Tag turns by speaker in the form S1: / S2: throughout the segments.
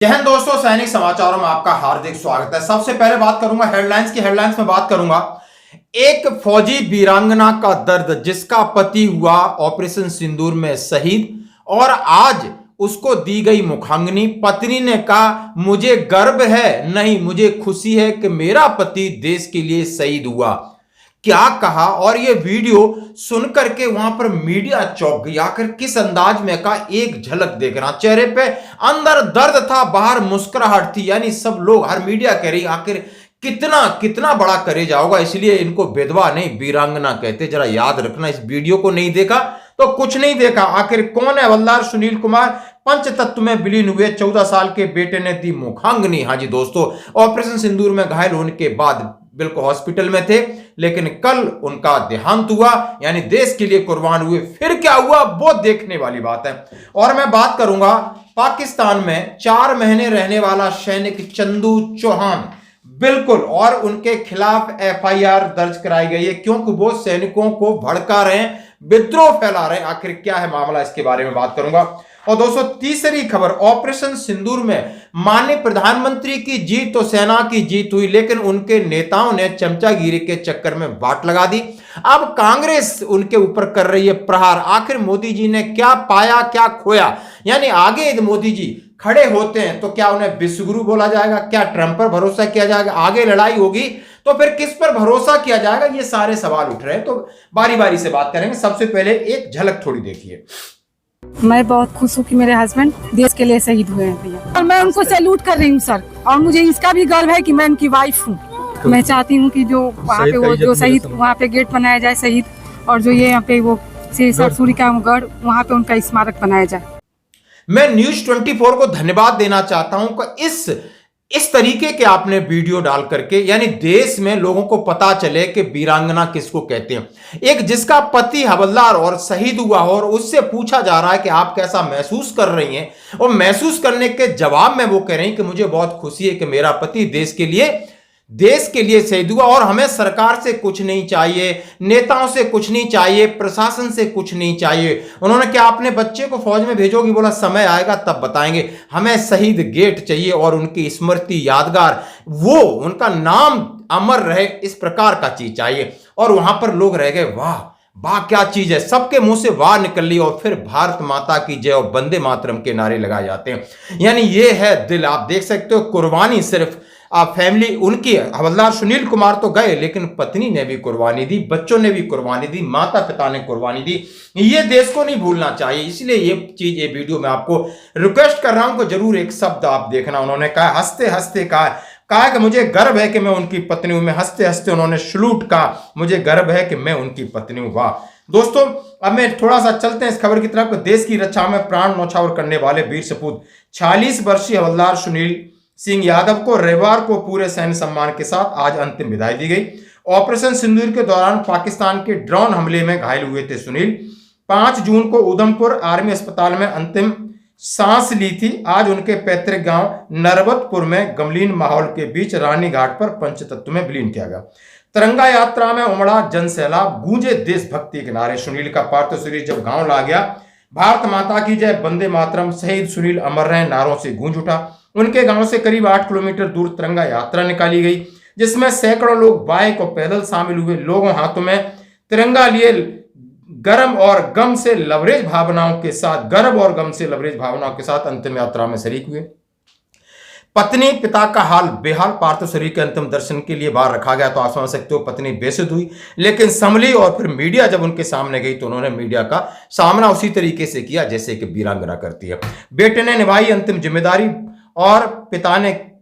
S1: जय हिंद दोस्तों, सैनिक समाचारों में आपका हार्दिक स्वागत है। सबसे पहले बात करूंगा हेडलाइंस में बात करूंगा एक फौजी वीरांगना का दर्द, जिसका पति हुआ ऑपरेशन सिंदूर में शहीद और आज उसको दी गई मुखाग्नि। पत्नी ने कहा, मुझे गर्व है, नहीं मुझे खुशी है कि मेरा पति देश के लिए शहीद हुआ। क्या कहा और ये वीडियो सुनकर के वहां पर मीडिया चौंक गई। आखिर किस अंदाज में कहा, एक झलक देखना। चेहरे पे अंदर दर्द था, बाहर मुस्कुराहट थी। यानी सब लोग, हर मीडिया कह रही आखिर कितना कितना बड़ा करेजा होगा, इसलिए इनको विधवा नहीं वीरांगना कहते। जरा याद रखना, इस वीडियो को नहीं देखा तो कुछ नहीं देखा। आखिर कौन है हवलदार सुनील कुमार? पंचतत्व में विलीन हुए 14 साल के बेटे ने दी मुखाग्नि। हाँ जी दोस्तों, ऑपरेशन सिंदूर में घायल होने के बाद बिल्कुल हॉस्पिटल में थे, लेकिन कल उनका देहांत हुआ, यानी देश के लिए कुर्बान हुए। फिर क्या हुआ वो देखने वाली बात है। और मैं बात करूंगा पाकिस्तान में 4 महीने रहने वाला सैनिक चंदू चौहान, बिल्कुल, और उनके खिलाफ एफआईआर दर्ज कराई गई है क्योंकि वो सैनिकों को भड़का रहे हैं, विद्रोह फैला रहे हैं। आखिर क्या है मामला, इसके बारे में बात करूंगा। और दोस्तों, तीसरी खबर, ऑपरेशन सिंदूर में माननीय प्रधानमंत्री की जीत तो सेना की जीत हुई, लेकिन उनके नेताओं ने चमचागिरी के चक्कर में वाट लगा दी। अब कांग्रेस उनके ऊपर कर रही है प्रहार। आखिर मोदी जी ने क्या पाया, क्या खोया? यानी आगे यदि मोदी जी खड़े होते हैं तो क्या उन्हें विश्वगुरु बोला जाएगा? क्या ट्रंप पर भरोसा किया जाएगा? आगे लड़ाई होगी तो फिर किस पर भरोसा किया जाएगा? ये सारे सवाल उठ रहे हैं, तो बारी बारी से बात करेंगे। सबसे पहले एक झलक थोड़ी देखिए।
S2: मैं बहुत खुश हूँ कि मेरे हस्बैंड देश के लिए शहीद हुए हैं भैया, और मैं उनको सैल्यूट कर रही हूँ सर। और मुझे इसका भी गर्व है कि मैं उनकी वाइफ हूँ। मैं चाहती हूँ कि जो वहाँ पे वो जो शहीद, वहाँ पे गेट बनाया जाए शहीद, और जो ये यहाँ पे वो सरसूरी का गढ़, वहाँ पे उनका स्मारक बनाया जाए।
S1: मैं न्यूज 24 को धन्यवाद देना चाहता हूं कि इस तरीके के आपने वीडियो डाल करके, यानी देश में लोगों को पता चले कि वीरांगना किसको कहते हैं। एक जिसका पति हवलदार और शहीद हुआ हो, और उससे पूछा जा रहा है कि आप कैसा महसूस कर रही हैं, और महसूस करने के जवाब में वो कह रही हैं कि मुझे बहुत खुशी है कि मेरा पति देश के लिए शहीद हुआ और हमें सरकार से कुछ नहीं चाहिए, नेताओं से कुछ नहीं चाहिए, प्रशासन से कुछ नहीं चाहिए। उन्होंने क्या अपने बच्चे को फौज में भेजोगी? बोला समय आएगा तब बताएंगे, हमें शहीद गेट चाहिए और उनकी स्मृति यादगार, वो उनका नाम अमर रहे, इस प्रकार का चीज चाहिए। और वहां पर लोग रह गए, वाह वाह क्या चीज है, सबके मुंह से वाह निकल ली। और फिर भारत माता की जय और वंदे मातरम के नारे लगाए जाते हैं। यानी ये है दिल, आप देख सकते हो। कुर्बानी सिर्फ फैमिली उनकी, हवलदार सुनील कुमार तो गए, लेकिन पत्नी ने भी कुर्बानी दी, बच्चों ने भी कुर्बानी दी, माता पिता ने कुर्बानी दी। ये देश को नहीं भूलना चाहिए। इसलिए ये चीज, ये वीडियो में आपको रिक्वेस्ट कर रहा हूं कि जरूर एक शब्द आप देखना। उन्होंने कहा, हंसते हंसते कहा कि मुझे गर्व है कि मैं उनकी पत्नी हूं। मैं हंसते हंसते उन्होंने सलूट कहा, मुझे गर्व है कि मैं उनकी पत्नी हूं। वाह दोस्तों, अब मैं थोड़ा सा चलते हैं इस खबर की तरफ। देश की रक्षा में प्राण न्यौछावर करने वाले वीर सपूत 46 वर्षीय हवलदार सुनील सिंह यादव को रविवार को पूरे सैन्य सम्मान के साथ आज अंतिम विदाई दी गई। ऑपरेशन सिंदूर के दौरान पाकिस्तान के ड्रोन हमले में घायल हुए थे सुनील। 5 जून को उधमपुर आर्मी अस्पताल में अंतिम सांस ली थी। आज उनके पैतृक गांव नरबतपुर में गमलीन माहौल के बीच रानी घाट पर पंचतत्व में विलीन किया गया। तिरंगा यात्रा में उमड़ा जन सैलाब, गूंजे देशभक्ति के नारे। सुनील का पार्थिव शरीर जब गांव ला गया, भारत माता की जय, वंदे मातरम, शहीद सुनील अमर रहे नारों से गूंज उठा। उनके गांव से करीब 8 किलोमीटर दूर तिरंगा यात्रा निकाली गई, जिसमें सैकड़ों लोग बाइक और पैदल शामिल हुए। लोगों हाथों में तिरंगा लिए गर्व और गम से लबरेज भावनाओं के साथ अंतिम यात्रा में शरीक हुए। पत्नी पिता का हाल बेहाल, पार्थिव शरीर के अंतिम दर्शन के लिए बाहर रखा गया तो आप समझ सकते हो पत्नी बेसुध हुई, लेकिन संभली। और फिर मीडिया जब उनके सामने गई तो उन्होंने मीडिया का सामना उसी तरीके से किया जैसे कि वीरांगना करती है। बेटे ने निभाई अंतिम जिम्मेदारी और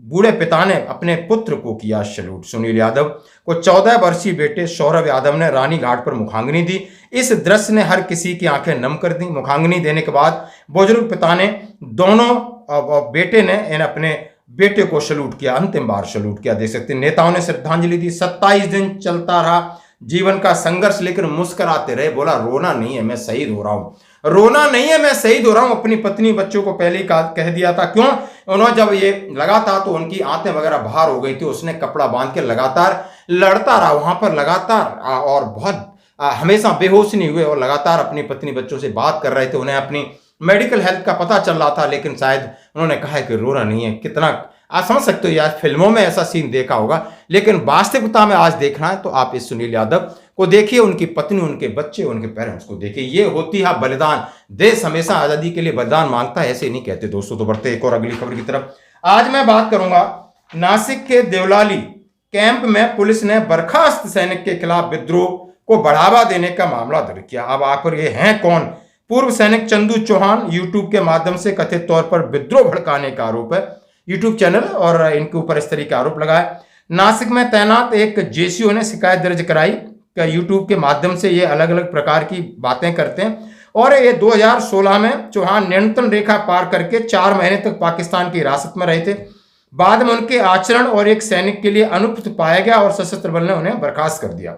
S1: बूढ़े पिता ने अपने पुत्र को किया सैल्यूट। सुनील यादव को 14 वर्षीय बेटे सौरभ यादव ने रानी घाट पर मुखाग्नि दी। इस दृश्य ने हर किसी की आंखें नम कर दी। मुखाग्नि देने के बाद बुजुर्ग पिता ने बेटे ने अपने बेटे को सैल्यूट किया, अंतिम बार सैल्यूट किया। देख सकते हैं नेताओं ने श्रद्धांजलि दी। 27 दिन चलता रहा जीवन का संघर्ष, लेकिन मुस्कुराते रहे। बोला, रोना नहीं है, मैं शहीद हो रहा हूं, रोना नहीं है, मैं शहीद हो रहा हूं। अपनी पत्नी बच्चों को पहले ही कह दिया था। क्यों? उन्होंने जब ये लगा था तो उनकी आंतें वगैरह बाहर हो गई थी। उसने कपड़ा बांध के लगातार लड़ता रहा वहां पर, लगातार, और बहुत हमेशा बेहोश नहीं हुए, और लगातार अपनी पत्नी बच्चों से बात कर रहे थे, उन्हें अपनी मेडिकल हेल्थ का पता चल रहा था, लेकिन शायद उन्होंने कहा है कि रोना नहीं है। कितना आप समझ सकते हो यार, फिल्मों में ऐसा सीन देखा होगा, लेकिन वास्तविकता में आज देखना है तो आप इस सुनील यादव को देखिए, उनकी पत्नी, उनके बच्चे, उनके पेरेंट्स को देखिए। ये होती है बलिदान। देश हमेशा आजादी के लिए बलिदान मांगता है, ऐसे नहीं कहते दोस्तों। तो बढ़ते एक और अगली खबर की तरफ। आज मैं बात करूंगा नासिक के देवलाली कैंप में पुलिस ने बर्खास्त सैनिक के खिलाफ विद्रोह को बढ़ावा देने का मामला दर्ज किया। अब आखिर ये हैं कौन? पूर्व सैनिक चंदू चौहान यूट्यूब के माध्यम से कथित तौर पर विद्रोह भड़काने का आरोप है, यूट्यूब चैनल और इनके ऊपर इस तरह का आरोप लगाया। नासिक में तैनात एक जेसीओ ने शिकायत दर्ज कराई कि यूट्यूब के माध्यम से ये अलग अलग प्रकार की बातें करते हैं, और ये 2016 में चौहान नियंत्रण रेखा पार करके 4 महीने तक पाकिस्तान की हिरासत में रहे थे। बाद में उनके आचरण और एक सैनिक के लिए अनुपयुक्त पाया गया और सशस्त्र बल ने उन्हें बर्खास्त कर दिया।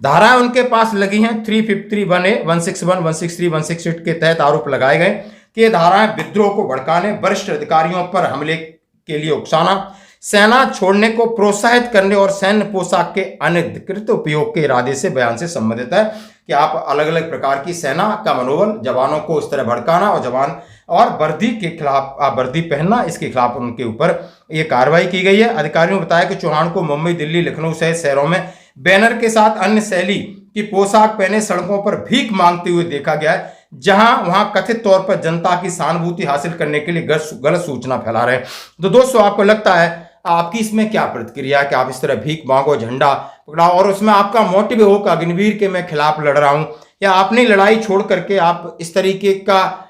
S1: धाराएं उनके पास लगी हैं 353 1A 161 163 168 के तहत आरोप लगाए गए कि ये धाराएं विद्रोह को भड़काने, वरिष्ठ अधिकारियों पर हमले के लिए उकसाना, सेना छोड़ने को प्रोत्साहित करने और सैन्य पोशाक के अनधिकृत उपयोग के इरादे से बयान से संबंधित है कि आप अलग अलग प्रकार की सेना का मनोबल, जवानों को इस तरह भड़काना और जवान और वर्दी के खिलाफ वर्दी पहनना, इसके खिलाफ उनके ऊपर ये कार्रवाई की गई है। अधिकारियों ने बताया कि चौहान को मुंबई, दिल्ली, लखनऊ सहित शहरों में बैनर के साथ अन्य शैली की पोशाक पहने सड़कों पर भीख मांगते हुए देखा गया है, जहां वहां कथित तौर पर जनता की सहानुभूति हासिल करने के लिए गलत सूचना फैला रहे हैं। तो दोस्तों, आपको लगता है, आपकी इसमें क्या प्रतिक्रिया है कि आप इस तरह भीख मांगो, झंडा पकड़ाओ और उसमें आपका मोटिव हो कि अग्निवीर के मैं खिलाफ लड़ रहा हूं, या आपने लड़ाई छोड़ करके आप इस तरीके का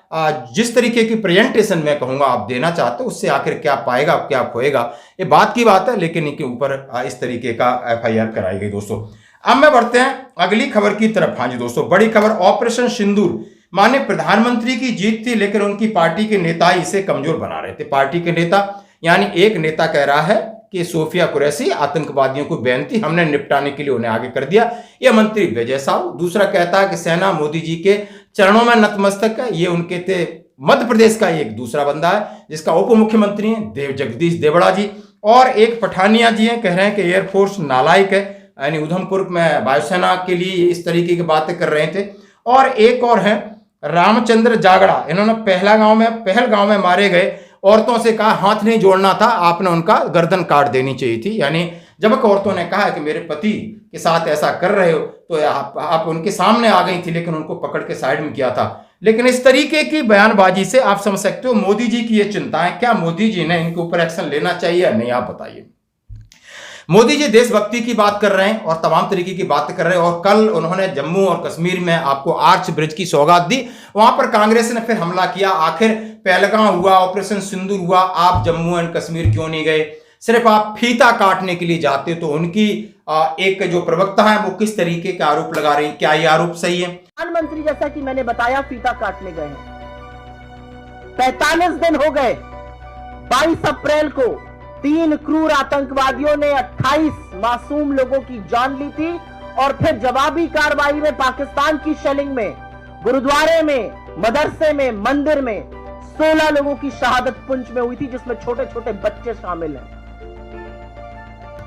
S1: जिस तरीके की प्रेजेंटेशन मैं कहूंगा आप देना चाहते हो, उससे आखिर क्या पाएगा, क्या खोएगा, ये बात की बात है। लेकिन इनके ऊपर इस तरीके का FIR कराई गई दोस्तों। अब मैं बढ़ते हैं अगली खबर की तरफ। हाँ जी दोस्तों, बड़ी खबर, ऑपरेशन सिंदूर। माननीय प्रधानमंत्री की जीत थी, लेकिन उनकी पार्टी के नेता इसे कमजोर बना रहे थे। पार्टी के नेता यानी एक नेता कह रहा है कि सोफिया कुरैशी आतंकवादियों को बैन थी, हमने निपटाने के लिए उन्हें आगे कर दिया, यह मंत्री विजय साहू। दूसरा कहता है कि सेना मोदी जी के चरणों में नतमस्तक है, ये उनके थे। मध्य प्रदेश का एक दूसरा बंदा है जिसका उप मुख्यमंत्री है जगदीश देवड़ा जी, और एक पठानिया जी हैं, कह रहे हैं कि एयरफोर्स नालायक है, यानी उधमपुर में वायुसेना के लिए इस तरीके की बातें कर रहे थे। और एक और है रामचंद्र जागड़ा, इन्होंने पहलगांव में मारे गए औरतों से कहा हाथ नहीं जोड़ना था, आपने उनका गर्दन काट देनी चाहिए थी। यानी जब औरतों ने कहा कि मेरे पति के साथ ऐसा कर रहे हो, तो आप उनके सामने आ गई थी, लेकिन उनको पकड़ के साइड में किया था। लेकिन इस तरीके की बयानबाजी से आप समझ सकते हो मोदी जी की ये चिंताएं, क्या मोदी जी ने इनके ऊपर एक्शन लेना चाहिए या नहीं, आप बताइए। मोदी जी देशभक्ति की बात कर रहे हैं और तमाम तरीके की बातें कर रहे हैं, और कल उन्होंने जम्मू और कश्मीर में आपको आर्च ब्रिज की सौगात दी, वहां पर कांग्रेस ने फिर हमला किया। आखिर पहलगाम हुआ, ऑपरेशन सिंदूर हुआ, आप जम्मू एंड कश्मीर क्यों नहीं गए? सिर्फ आप फीता काटने के लिए जाते। तो उनकी एक जो प्रवक्ता है वो किस तरीके का आरोप लगा रही, क्या ये आरोप सही है?
S3: प्रधानमंत्री जैसा कि मैंने बताया फीता काटने गए हैं। 45 दिन हो गए। 22 अप्रैल को 3 क्रूर आतंकवादियों ने 28 मासूम लोगों की जान ली थी, और फिर जवाबी कार्रवाई में पाकिस्तान की शेलिंग में, गुरुद्वारे में, मदरसे में, मंदिर में 16 लोगों की शहादत पुंछ में हुई थी, जिसमें छोटे छोटे बच्चे शामिल हैं।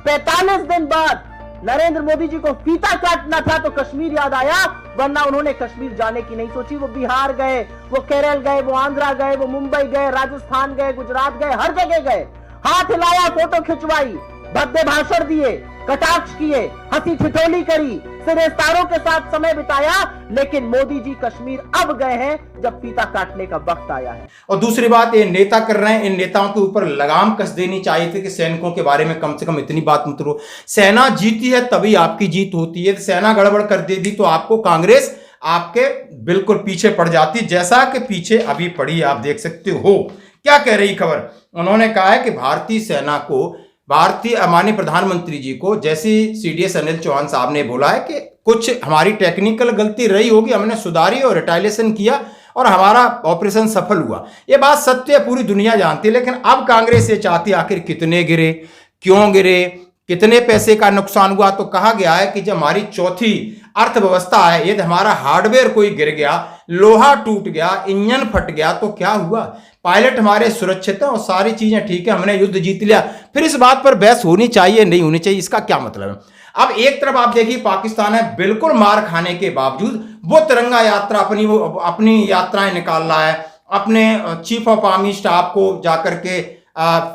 S3: 45 दिन बाद नरेंद्र मोदी जी को फीता काटना था तो कश्मीर याद आया, वरना उन्होंने कश्मीर जाने की नहीं सोची। वो बिहार गए, वो केरल गए, वो आंध्रा गए, वो मुंबई गए, राजस्थान गए, गुजरात गए, हर जगह गए, हाथ हिलाया, फोटो खिंचवाई, भद्दे भाषण दिए, कटाक्ष किए, हंसी ठिठोली करी, सिरेस्तारों के साथ समय बिताया। लेकिन मोदी जी कश्मीर अब गए हैं जब फीता काटने का वक्त आया है।
S1: और दूसरी बात, ये नेता कर रहे हैं, इन नेताओं के ऊपर लगाम कस देनी चाहिए थी कि सैनिकों के बारे में कम से कम इतनी बात मत करो। सेना जीती है तभी आपकी जीत होती है। सेना गड़बड़ कर देती तो आपको कांग्रेस आपके बिल्कुल पीछे पड़ जाती, जैसा कि पीछे अभी पड़ी, आप देख सकते हो। क्या कह रही खबर? उन्होंने कहा है कि भारतीय सेना को, भारतीय माननीय प्रधानमंत्री जी को, जैसी CDS अनिल चौहान साहब ने बोला है कि कुछ हमारी टेक्निकल गलती रही होगी, हमने सुधारी और रिटालिएशन किया और हमारा ऑपरेशन सफल हुआ। ये बात सत्य है, पूरी दुनिया जानती है। लेकिन अब कांग्रेस ये चाहती है आखिर कितने गिरे, क्यों गिरे, कितने पैसे का नुकसान हुआ। तो कहा गया है कि जब हमारी चौथी अर्थव्यवस्था है, यदि हमारा हार्डवेयर कोई गिर गया लोहा टूट गया, इंजन फट गया तो क्या हुआ? पायलट हमारे सुरक्षित हैं और सारी चीजें ठीक है, हमने युद्ध जीत लिया, फिर इस बात पर बहस होनी चाहिए नहीं होनी चाहिए, इसका क्या मतलब है? अब एक तरफ आप देखिए पाकिस्तान है, बिल्कुल मार खाने के बावजूद वो तिरंगा यात्रा अपनी यात्राएं निकाल रहा है, अपने चीफ ऑफ आर्मी स्टाफ को जाकर के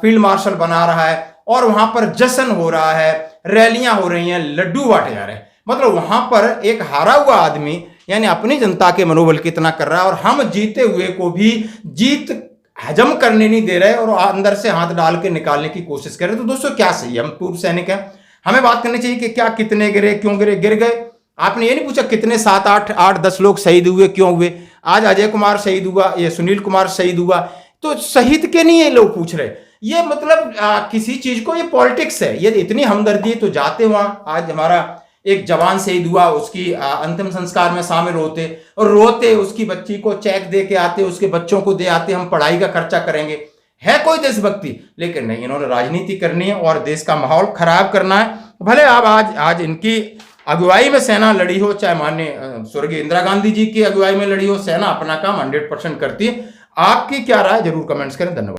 S1: फील्ड मार्शल बना रहा है और वहां पर जश्न हो रहा है, रैलियां हो रही हैं, लड्डू बांटे जा रहे हैं। मतलब वहां पर एक हारा हुआ आदमी यानी अपनी जनता के मनोबल कितना कर रहा है और हम जीते हुए को भी जीत हजम करने नहीं दे रहे और अंदर से हाथ डाल के निकालने की कोशिश कर रहे। तो दोस्तों क्या सही है? हम पूर्व सैनिक हैं, हमें बात करनी चाहिए कि क्या कितने गिरे, क्यों गिरे, गिर गए। आपने ये नहीं पूछा कितने 7, 8, 10 लोग शहीद हुए, क्यों हुए? आज अजय कुमार शहीद हुआ, ये सुनील कुमार शहीद हुआ, तो शहीद के नहीं ये लोग पूछ रहे। ये मतलब किसी चीज को, ये पॉलिटिक्स है, ये इतनी हमदर्दी तो जाते वहां। आज हमारा एक जवान शहीद हुआ, उसकी अंतिम संस्कार में शामिल होते और रोते, उसकी बच्ची को चेक दे के आते, उसके बच्चों को दे आते, हम पढ़ाई का खर्चा करेंगे, है कोई देशभक्ति। लेकिन नहीं, इन्होंने राजनीति करनी है और देश का माहौल खराब करना है। भले आप आज इनकी अगुवाई में सेना लड़ी हो, चाहे माननीय स्वर्गीय इंदिरा गांधी जी की अगुवाई में लड़ी हो, सेना अपना काम 100% करती है। आपकी क्या राय जरूर कमेंट्स करें। धन्यवाद।